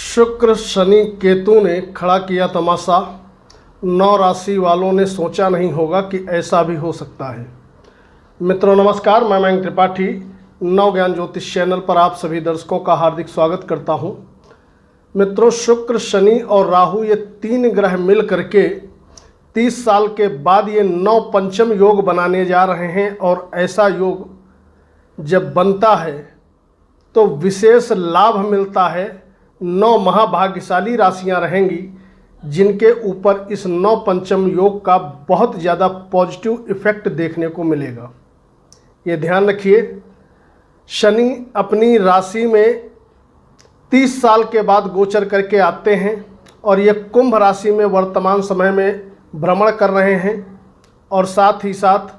शुक्र शनि केतु ने खड़ा किया तमाशा। 9 राशि वालों ने सोचा नहीं होगा कि ऐसा भी हो सकता है। मित्रों नमस्कार, मैं मयंक त्रिपाठी नव ज्ञान ज्योतिष चैनल पर आप सभी दर्शकों का हार्दिक स्वागत करता हूं। मित्रों, शुक्र शनि और राहु ये 3 ग्रह मिल करके 30 साल के बाद ये 9 पंचम योग बनाने जा रहे हैं। और ऐसा योग जब बनता है तो विशेष लाभ मिलता है। 9 महाभाग्यशाली राशियां रहेंगी जिनके ऊपर इस 9 पंचम योग का बहुत ज़्यादा पॉजिटिव इफेक्ट देखने को मिलेगा। ये ध्यान रखिए, शनि अपनी राशि में 30 साल के बाद गोचर करके आते हैं और ये कुंभ राशि में वर्तमान समय में भ्रमण कर रहे हैं। और साथ ही साथ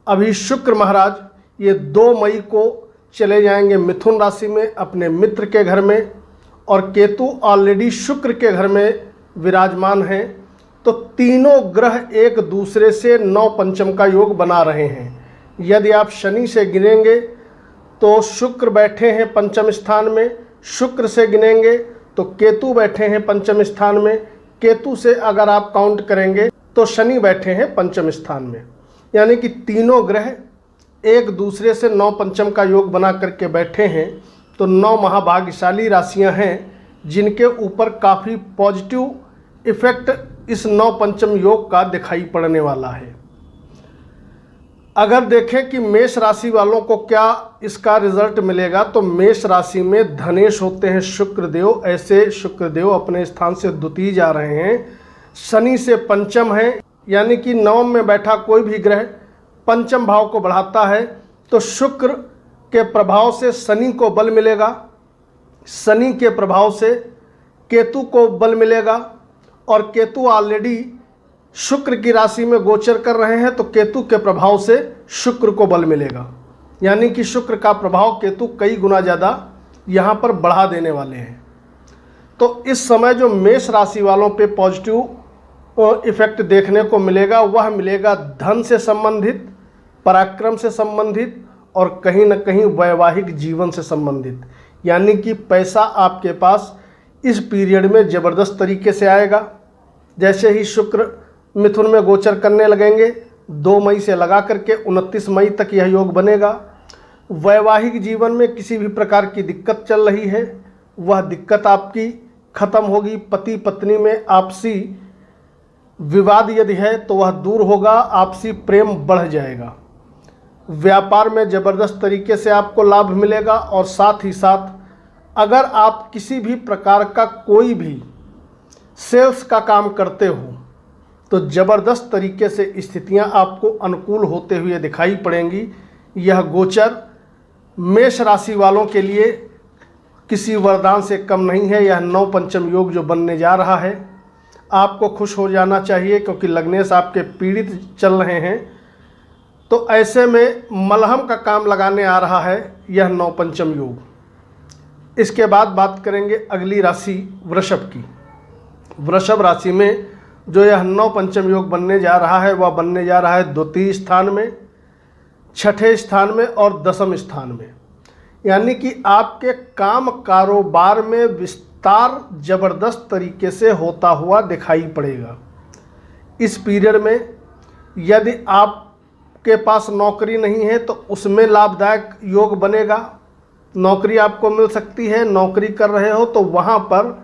अभी शुक्र महाराज ये 2 मई को चले जाएंगे मिथुन राशि में अपने मित्र के घर में, और केतु ऑलरेडी शुक्र के घर में विराजमान हैं। तो तीनों ग्रह एक दूसरे से 9 पंचम का योग बना रहे हैं। यदि आप शनि से गिनेंगे तो शुक्र बैठे हैं पंचम स्थान में, शुक्र से गिनेंगे तो केतु बैठे हैं पंचम स्थान में, केतु से अगर आप काउंट करेंगे तो शनि बैठे हैं पंचम स्थान में। यानी कि तीनों ग्रह एक दूसरे से 9 पंचम का योग बना करके बैठे हैं। तो 9 महाभाग्यशाली राशियां हैं जिनके ऊपर काफ़ी पॉजिटिव इफेक्ट इस 9 पंचम योग का दिखाई पड़ने वाला है। अगर देखें कि मेष राशि वालों को क्या इसका रिजल्ट मिलेगा, तो मेष राशि में धनेश होते हैं शुक्रदेव। ऐसे शुक्रदेव अपने स्थान से द्वितीय जा रहे हैं, शनि से पंचम है। यानी कि नवम में बैठा कोई भी ग्रह पंचम भाव को बढ़ाता है तो शुक्र के प्रभाव से शनि को बल मिलेगा, शनि के प्रभाव से केतु को बल मिलेगा। और केतु ऑलरेडी शुक्र की राशि में गोचर कर रहे हैं तो केतु के प्रभाव से शुक्र को बल मिलेगा। यानी कि शुक्र का प्रभाव केतु कई गुना ज़्यादा यहाँ पर बढ़ा देने वाले हैं। तो इस समय जो मेष राशि वालों पे पॉजिटिव इफेक्ट देखने को मिलेगा वह मिलेगा धन से संबंधित, पराक्रम से संबंधित और कहीं न कहीं वैवाहिक जीवन से संबंधित। यानी कि पैसा आपके पास इस पीरियड में ज़बरदस्त तरीके से आएगा। जैसे ही शुक्र मिथुन में गोचर करने लगेंगे 2 मई से लगा करके 29 मई तक यह योग बनेगा। वैवाहिक जीवन में किसी भी प्रकार की दिक्कत चल रही है वह दिक्कत आपकी खत्म होगी। पति पत्नी में आपसी विवाद यदि है तो वह दूर होगा, आपसी प्रेम बढ़ जाएगा। व्यापार में ज़बरदस्त तरीके से आपको लाभ मिलेगा। और साथ ही साथ अगर आप किसी भी प्रकार का कोई भी सेल्स का काम करते हो तो ज़बरदस्त तरीके से स्थितियां आपको अनुकूल होते हुए दिखाई पड़ेंगी। यह गोचर मेष राशि वालों के लिए किसी वरदान से कम नहीं है। यह 9 पंचम योग जो बनने जा रहा है आपको खुश हो जाना चाहिए, क्योंकि लग्नेश आपके पीड़ित चल रहे हैं। तो ऐसे में मलहम का काम लगाने आ रहा है यह 9 पंचम योग। इसके बाद बात करेंगे अगली राशि वृषभ की। वृषभ राशि में जो यह 9 पंचम योग बनने जा रहा है वह बनने जा रहा है द्वितीय स्थान में, छठे स्थान में और 10वें स्थान में। यानी कि आपके काम कारोबार में विस्तार ज़बरदस्त तरीके से होता हुआ दिखाई पड़ेगा। इस पीरियड में यदि आपके पास नौकरी नहीं है तो उसमें लाभदायक योग बनेगा। नौकरी आपको मिल सकती है, नौकरी कर रहे हो तो वहाँ पर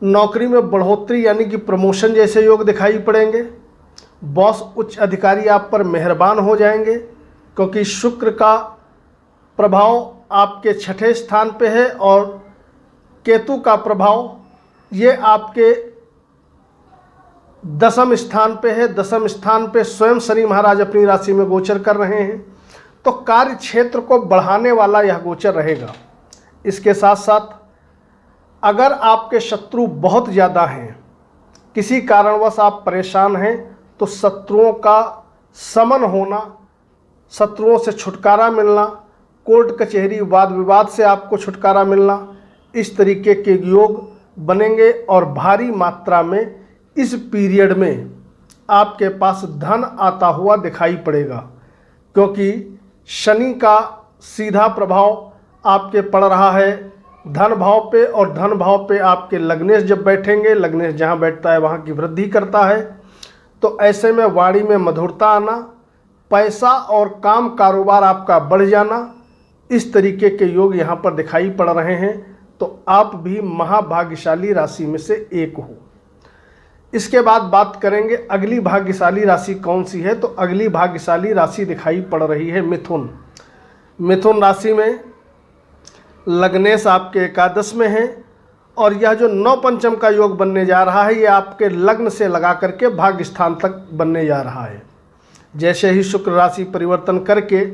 नौकरी में बढ़ोतरी यानी कि प्रमोशन जैसे योग दिखाई पड़ेंगे। बॉस उच्च अधिकारी आप पर मेहरबान हो जाएंगे, क्योंकि शुक्र का प्रभाव आपके छठे स्थान पे है और केतु का प्रभाव ये आपके 10वें स्थान पे है। 10वें स्थान पे स्वयं शनि महाराज अपनी राशि में गोचर कर रहे हैं। तो कार्य क्षेत्र को बढ़ाने वाला यह गोचर रहेगा। इसके साथ साथ अगर आपके शत्रु बहुत ज़्यादा हैं, किसी कारणवश आप परेशान हैं, तो शत्रुओं का समन होना, शत्रुओं से छुटकारा मिलना, कोर्ट कचहरी वाद विवाद से आपको छुटकारा मिलना, इस तरीके के योग बनेंगे। और भारी मात्रा में इस पीरियड में आपके पास धन आता हुआ दिखाई पड़ेगा, क्योंकि शनि का सीधा प्रभाव आपके पड़ रहा है धन भाव पे, और धन भाव पे आपके लग्नेश जब बैठेंगे, लग्नेश जहाँ बैठता है वहाँ की वृद्धि करता है। तो ऐसे में वाणी में मधुरता आना, पैसा और काम कारोबार आपका बढ़ जाना, इस तरीके के योग यहाँ पर दिखाई पड़ रहे हैं। तो आप भी महाभाग्यशाली राशि में से एक हो। इसके बाद बात करेंगे अगली भाग्यशाली राशि कौन सी है। तो अगली भाग्यशाली राशि दिखाई पड़ रही है मिथुन। मिथुन राशि में लग्नेश आपके एकादश में है, और यह जो 9 पंचम का योग बनने जा रहा है, ये आपके लग्न से लगा करके भाग्य स्थान तक बनने जा रहा है। जैसे ही शुक्र राशि परिवर्तन करके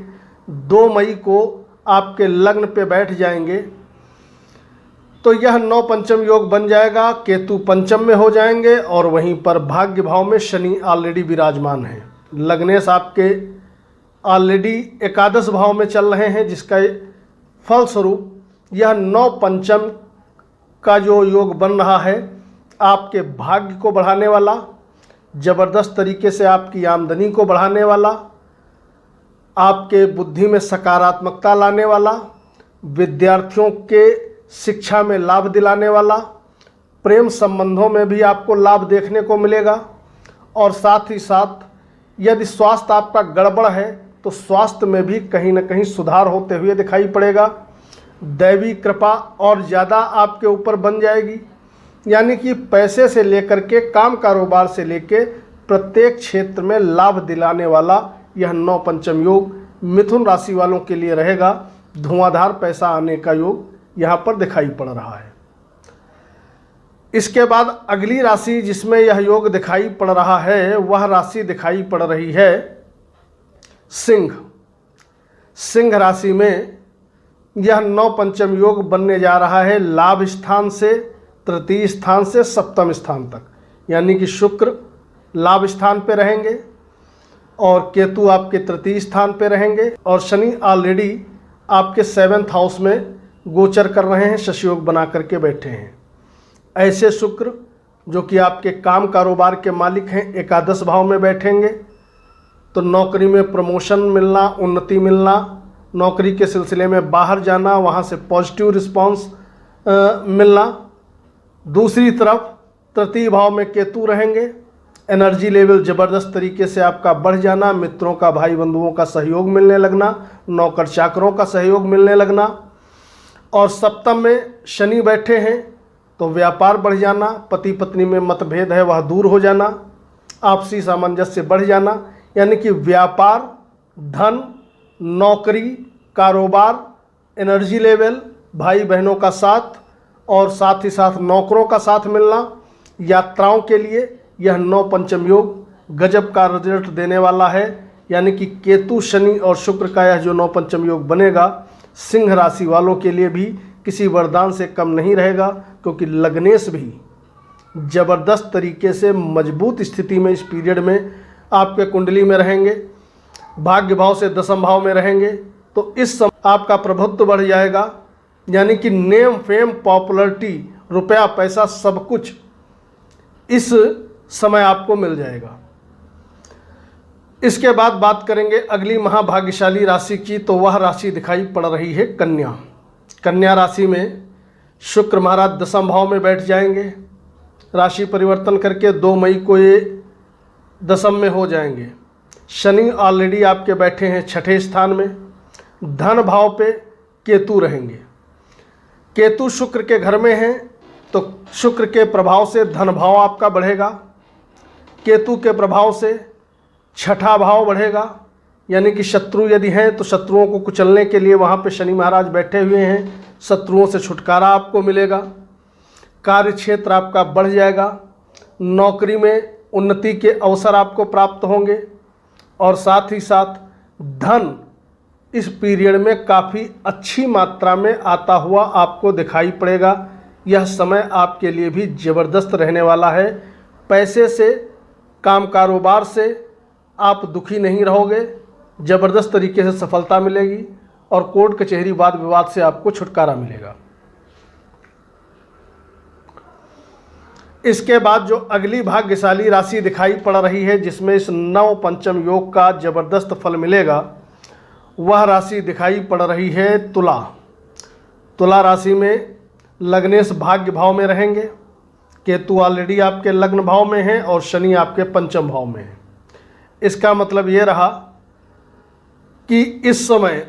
2 मई को आपके लग्न पे बैठ जाएंगे, तो यह 9 पंचम योग बन जाएगा। केतु पंचम में हो जाएंगे, और वहीं पर भाग्य भाव में शनि ऑलरेडी विराजमान है। लग्नेश आपके ऑलरेडी एकादश भाव में चल रहे हैं, जिसका फलस्वरूप यह 9 पंचम का जो योग बन रहा है, आपके भाग्य को बढ़ाने वाला, ज़बरदस्त तरीके से आपकी आमदनी को बढ़ाने वाला, आपके बुद्धि में सकारात्मकता लाने वाला, विद्यार्थियों के शिक्षा में लाभ दिलाने वाला, प्रेम संबंधों में भी आपको लाभ देखने को मिलेगा। और साथ ही साथ यदि स्वास्थ्य आपका गड़बड़ है तो स्वास्थ्य में भी कहीं ना कहीं सुधार होते हुए दिखाई पड़ेगा। दैवी कृपा और ज़्यादा आपके ऊपर बन जाएगी, यानी कि पैसे से लेकर के काम कारोबार से लेकर प्रत्येक क्षेत्र में लाभ दिलाने वाला यह 9 पंचम योग मिथुन राशि वालों के लिए रहेगा। धुआंधार पैसा आने का योग यहाँ पर दिखाई पड़ रहा है। इसके बाद अगली राशि जिसमें यह योग दिखाई पड़ रहा है, वह राशि दिखाई पड़ रही है सिंह। सिंह राशि में यह 9 पंचम योग बनने जा रहा है, लाभ स्थान से तृतीय स्थान से सप्तम स्थान तक, यानी कि शुक्र लाभ स्थान पे रहेंगे और केतु आपके तृतीय स्थान पे रहेंगे, और शनि ऑलरेडी आपके 7th हाउस में गोचर कर रहे हैं, शश योग बना करके बैठे हैं। ऐसे शुक्र जो कि आपके काम कारोबार के मालिक हैं, एकादश भाव में बैठेंगे, तो नौकरी में प्रमोशन मिलना, उन्नति मिलना, नौकरी के सिलसिले में बाहर जाना, वहाँ से पॉजिटिव रिस्पांस मिलना। दूसरी तरफ तृतीय भाव में केतु रहेंगे, एनर्जी लेवल ज़बरदस्त तरीके से आपका बढ़ जाना, मित्रों का, भाई बंधुओं का सहयोग मिलने लगना, नौकर चाकरों का सहयोग मिलने लगना। और सप्तम में शनि बैठे हैं तो व्यापार बढ़ जाना, पति पत्नी में मतभेद है वह दूर हो जाना, आपसी सामंजस्य बढ़ जाना, यानी कि व्यापार, धन, नौकरी, कारोबार, एनर्जी लेवल, भाई बहनों का साथ और साथ ही साथ नौकरों का साथ मिलना। यात्राओं के लिए यह 9 पंचम योग गजब का रिजल्ट देने वाला है, यानी कि केतु, शनि और शुक्र का यह जो 9 पंचम योग बनेगा, सिंह राशि वालों के लिए भी किसी वरदान से कम नहीं रहेगा, क्योंकि लग्नेश भी ज़बरदस्त तरीके से मजबूत स्थिति में इस पीरियड में आपके कुंडली में रहेंगे, भाग्य भाव से 10th भाव में रहेंगे। तो इस समय आपका प्रभुत्व बढ़ जाएगा, यानी कि नेम, फेम, पॉपुलरिटी, रुपया, पैसा सब कुछ इस समय आपको मिल जाएगा। इसके बाद बात करेंगे अगली महाभाग्यशाली राशि की, तो वह राशि दिखाई पड़ रही है कन्या। कन्या राशि में शुक्र महाराज 10th भाव में बैठ जाएंगे, राशि परिवर्तन करके 2 मई को ये 10th में हो जाएंगे। शनि ऑलरेडी आपके बैठे हैं 6ठे स्थान में, धन भाव पे केतु रहेंगे। केतु शुक्र के घर में हैं, तो शुक्र के प्रभाव से धन भाव आपका बढ़ेगा, केतु के प्रभाव से 6ठा भाव बढ़ेगा, यानी कि शत्रु यदि हैं तो शत्रुओं को कुचलने के लिए वहाँ पे शनि महाराज बैठे हुए हैं, शत्रुओं से छुटकारा आपको मिलेगा, कार्य क्षेत्र आपका बढ़ जाएगा, नौकरी में उन्नति के अवसर आपको प्राप्त होंगे, और साथ ही साथ धन इस पीरियड में काफ़ी अच्छी मात्रा में आता हुआ आपको दिखाई पड़ेगा। यह समय आपके लिए भी ज़बरदस्त रहने वाला है। पैसे से, काम कारोबार से आप दुखी नहीं रहोगे, ज़बरदस्त तरीके से सफलता मिलेगी, और कोर्ट कचहरी वाद विवाद से आपको छुटकारा मिलेगा। इसके बाद जो अगली भाग्यशाली राशि दिखाई पड़ रही है, जिसमें इस 9 पंचम योग का ज़बरदस्त फल मिलेगा, वह राशि दिखाई पड़ रही है तुला। तुला राशि में लग्नेश भाग्य भाव में रहेंगे। केतु ऑलरेडी आपके लग्न भाव में हैं और शनि आपके पंचम भाव में है। इसका मतलब ये रहा कि इस समय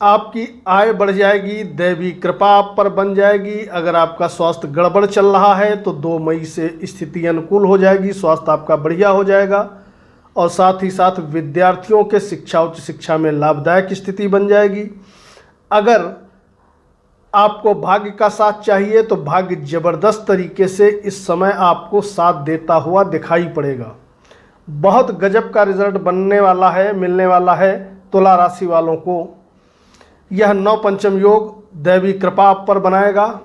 आपकी आय बढ़ जाएगी, दैवी कृपा आप पर बन जाएगी। अगर आपका स्वास्थ्य गड़बड़ चल रहा है तो 2 मई से स्थिति अनुकूल हो जाएगी, स्वास्थ्य आपका बढ़िया हो जाएगा। और साथ ही साथ विद्यार्थियों के शिक्षा, उच्च शिक्षा में लाभदायक स्थिति बन जाएगी। अगर आपको भाग्य का साथ चाहिए तो भाग्य जबरदस्त तरीके से इस समय आपको साथ देता हुआ दिखाई पड़ेगा। बहुत गजब का रिजल्ट बनने वाला है, मिलने वाला है तुला राशि वालों को। यह 9 पंचम योग दैवी कृपा आप पर बनाएगा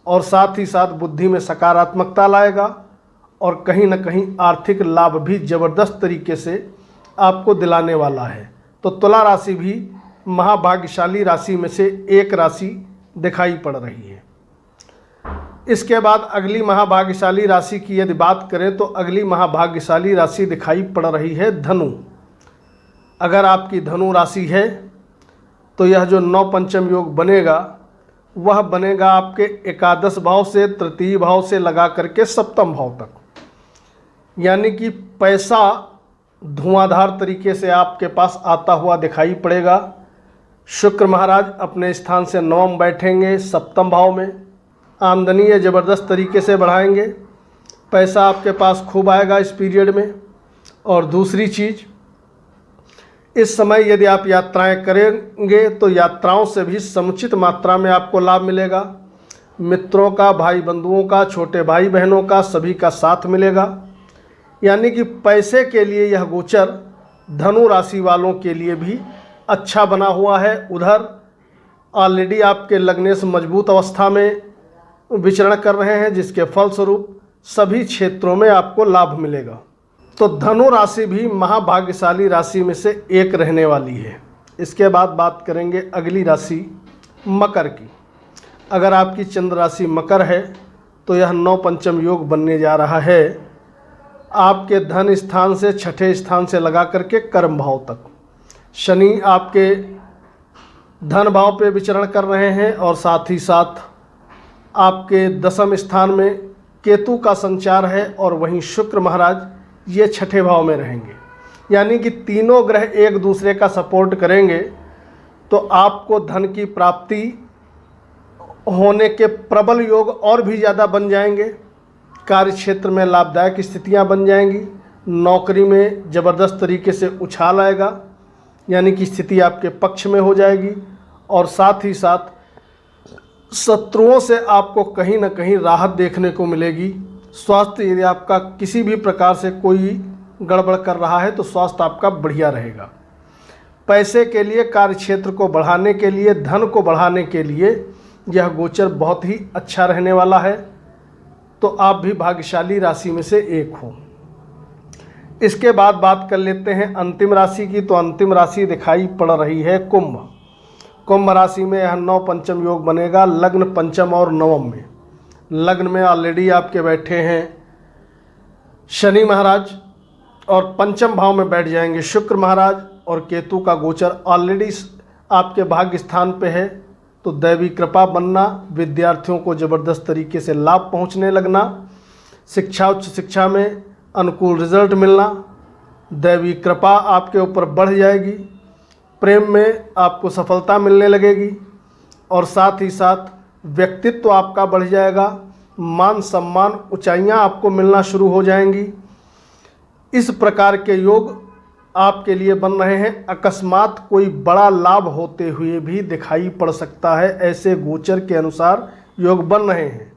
और साथ ही साथ बुद्धि में सकारात्मकता लाएगा और कहीं न कहीं आर्थिक लाभ भी ज़बरदस्त तरीके से आपको दिलाने वाला है। तो तुला राशि भी महाभाग्यशाली राशि में से एक राशि दिखाई पड़ रही है। इसके बाद अगली महाभाग्यशाली राशि की यदि बात करें तो अगली महाभाग्यशाली राशि दिखाई पड़ रही है धनु। अगर आपकी धनु राशि है तो यह जो 9 पंचम योग बनेगा वह बनेगा आपके एकादश भाव से, तृतीय भाव से लगा करके सप्तम भाव तक। यानी कि पैसा धुआंधार तरीके से आपके पास आता हुआ दिखाई पड़ेगा। शुक्र महाराज अपने स्थान से नवम बैठेंगे सप्तम भाव में, आमदनी ये ज़बरदस्त तरीके से बढ़ाएंगे, पैसा आपके पास खूब आएगा इस पीरियड में। और दूसरी चीज़, इस समय यदि आप यात्राएं करेंगे तो यात्राओं से भी समुचित मात्रा में आपको लाभ मिलेगा। मित्रों का, भाई बंधुओं का, छोटे भाई बहनों का, सभी का साथ मिलेगा। यानी कि पैसे के लिए यह गोचर धनु राशि वालों के लिए भी अच्छा बना हुआ है। उधर ऑलरेडी आपके लग्नेश मजबूत अवस्था में विचरण कर रहे हैं, जिसके फलस्वरूप सभी क्षेत्रों में आपको लाभ मिलेगा। तो धनु राशि भी महाभाग्यशाली राशि में से एक रहने वाली है। इसके बाद बात करेंगे अगली राशि मकर की। अगर आपकी चंद्र राशि मकर है तो यह 9 पंचम योग बनने जा रहा है आपके धन स्थान से, छठे स्थान से लगा करके कर्म भाव तक। शनि आपके धन भाव पे विचरण कर रहे हैं और साथ ही साथ आपके दसम स्थान में केतु का संचार है और वहीं शुक्र महाराज ये छठे भाव में रहेंगे। यानी कि तीनों ग्रह एक दूसरे का सपोर्ट करेंगे तो आपको धन की प्राप्ति होने के प्रबल योग और भी ज़्यादा बन जाएंगे। कार्य क्षेत्र में लाभदायक स्थितियां बन जाएंगी। नौकरी में ज़बरदस्त तरीके से उछाल आएगा, यानी कि स्थिति आपके पक्ष में हो जाएगी। और साथ ही साथ शत्रुओं से आपको कहीं ना कहीं राहत देखने को मिलेगी। स्वास्थ्य यदि आपका किसी भी प्रकार से कोई गड़बड़ कर रहा है तो स्वास्थ्य आपका बढ़िया रहेगा। पैसे के लिए, कार्य क्षेत्र को बढ़ाने के लिए, धन को बढ़ाने के लिए यह गोचर बहुत ही अच्छा रहने वाला है। तो आप भी भाग्यशाली राशि में से एक हो। इसके बाद बात कर लेते हैं अंतिम राशि की। तो अंतिम राशि दिखाई पड़ रही है कुंभ। कुंभ राशि में यह 9 पंचम योग बनेगा लग्न, पंचम और नवम में। लग्न में ऑलरेडी आपके बैठे हैं शनि महाराज और पंचम भाव में बैठ जाएंगे शुक्र महाराज, और केतु का गोचर ऑलरेडी आपके भाग्य स्थान पे है। तो दैवी कृपा बनना, विद्यार्थियों को ज़बरदस्त तरीके से लाभ पहुंचने लगना, शिक्षा, उच्च शिक्षा में अनुकूल रिजल्ट मिलना, दैवी कृपा आपके ऊपर बढ़ जाएगी, प्रेम में आपको सफलता मिलने लगेगी और साथ ही साथ व्यक्तित्व आपका बढ़ जाएगा, मान सम्मान, ऊंचाइयां आपको मिलना शुरू हो जाएंगी। इस प्रकार के योग आपके लिए बन रहे हैं। अकस्मात कोई बड़ा लाभ होते हुए भी दिखाई पड़ सकता है, ऐसे गोचर के अनुसार योग बन रहे हैं।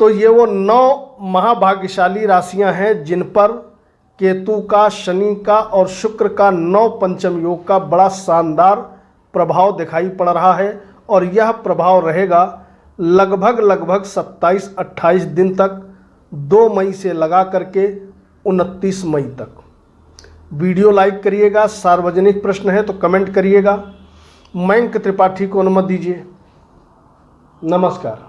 तो ये वो 9 महाभाग्यशाली राशियां हैं जिन पर केतु का, शनि का और शुक्र का 9 पंचम योग का बड़ा शानदार प्रभाव दिखाई पड़ रहा है। और यह प्रभाव रहेगा लगभग 27-28 दिन तक, 2 मई से लगा करके 29 मई तक। वीडियो लाइक करिएगा, सार्वजनिक प्रश्न है तो कमेंट करिएगा। मयंक त्रिपाठी को अनुमति दीजिए। नमस्कार।